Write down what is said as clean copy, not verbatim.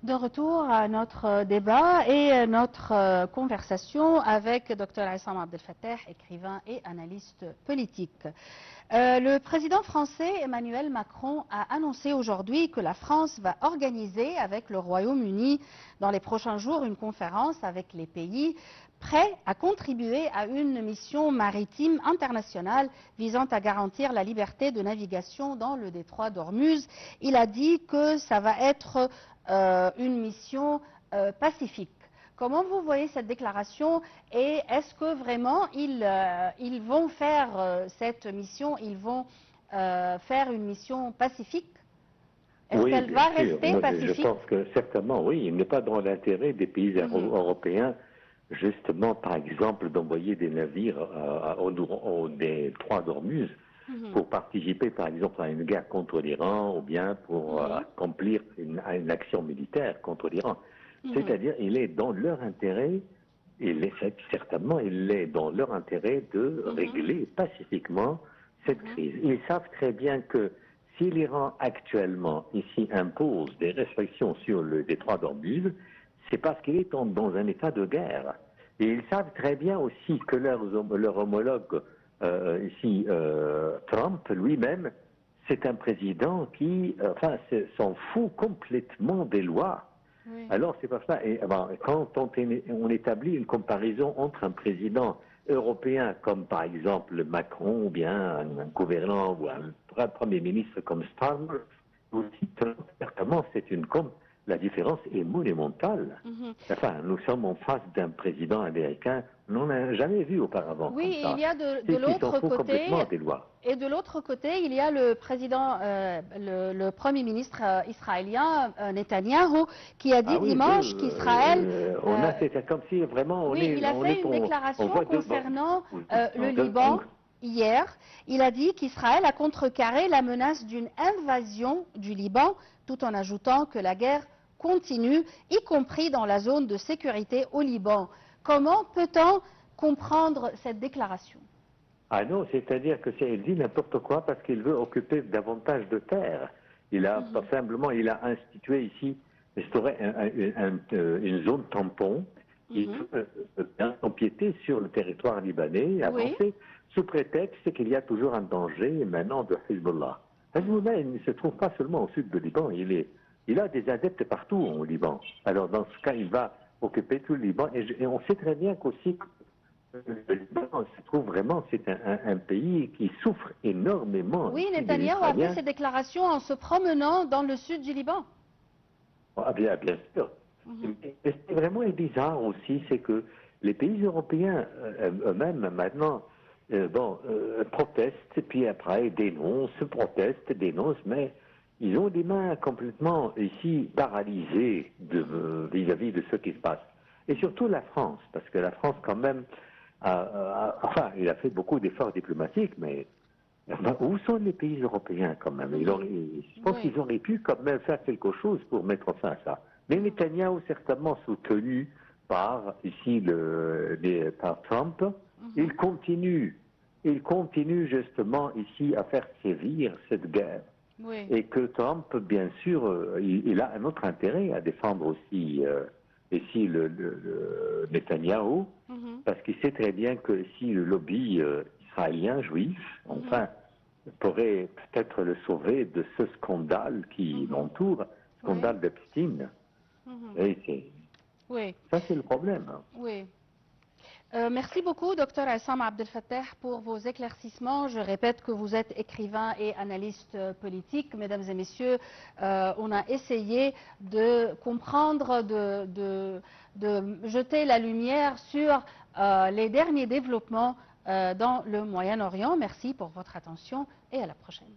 De retour à notre débat et notre conversation avec Dr Aissam Abdel Fattah, écrivain et analyste politique. Le président français Emmanuel Macron a annoncé aujourd'hui que la France va organiser avec le Royaume-Uni dans les prochains jours une conférence avec les pays prêts à contribuer à une mission maritime internationale visant à garantir la liberté de navigation dans le détroit d'Ormuz. Il a dit que ça va être une mission pacifique. Comment vous voyez cette déclaration et est-ce que vraiment ils vont faire cette mission, ils vont faire une mission pacifique? Est-ce qu'elle va rester pacifique? Je pense que certainement, oui. Il n'est pas dans l'intérêt des pays européens, justement, par exemple, d'envoyer des navires au détroit d'Ormuz pour participer, par exemple, à une guerre contre l'Iran ou bien pour accomplir une action militaire contre l'Iran. C'est-à-dire, il est dans leur intérêt, certainement, il est dans leur intérêt de régler pacifiquement cette crise. Ils savent très bien que si l'Iran actuellement ici impose des restrictions sur le détroit d'Ormuz, c'est parce qu'il est dans un état de guerre. Et ils savent très bien aussi que leur homologue ici, Trump lui-même, c'est un président qui s'en fout complètement des lois. Oui. Alors c'est pas ça. Et quand on établit une comparaison entre un président européen comme par exemple Macron ou bien un gouvernant ou un premier ministre comme Starmer, certainement la différence est monumentale. Enfin, nous sommes en face d'un président américain, on n'en a jamais vu auparavant. Oui, comme ça. Il y a de l'autre côté, des lois. Et de l'autre côté, il y a le président, le premier ministre israélien, Netanyahou, qui a dit dimanche qu'Israël... c'est comme si vraiment il a fait une déclaration concernant le Liban. Hier, il a dit qu'Israël a contrecarré la menace d'une invasion du Liban, tout en ajoutant que la guerre continue, y compris dans la zone de sécurité au Liban. Comment peut-on comprendre cette déclaration? Ah non, c'est-à-dire qu'il dit n'importe quoi parce qu'il veut occuper davantage de terre. Il a simplement, il a instauré une zone tampon qui peut empiéter sur le territoire libanais et avancer sous prétexte qu'il y a toujours un danger maintenant de Hezbollah. Hezbollah, il ne se trouve pas seulement au sud du Liban, il a des adeptes partout au Liban. Alors dans ce cas, il va occuper tout le Liban et on sait très bien qu'aussi le Liban se trouve vraiment, c'est un pays qui souffre énormément. Oui, Netanyahou a fait ces déclarations en se promenant dans le sud du Liban. Ah bien sûr. Ce qui est vraiment bizarre aussi, c'est que les pays européens eux-mêmes maintenant protestent, puis après protestent, dénoncent, mais ils ont des mains complètement ici paralysées vis-à-vis de ce qui se passe. Et surtout la France, parce que la France quand même, il a fait beaucoup d'efforts diplomatiques, mais où sont les pays européens quand même? Je pense qu'ils auraient pu quand même faire quelque chose pour mettre fin à ça. Mais Netanyahou, certainement soutenu par par Trump, il continue justement ici à faire sévir cette guerre. Et que Trump, bien sûr, il a un autre intérêt à défendre aussi ici le Netanyahou, parce qu'il sait très bien que si le lobby israélien juif, pourrait peut-être le sauver de ce scandale qui l'entoure, scandale d'Epstein. Ça, c'est le problème. Oui. Merci beaucoup, Dr Aissam Abdel Fattah, pour vos éclaircissements. Je répète que vous êtes écrivain et analyste politique. Mesdames et messieurs, on a essayé de comprendre, de jeter la lumière sur les derniers développements dans le Moyen-Orient. Merci pour votre attention et à la prochaine.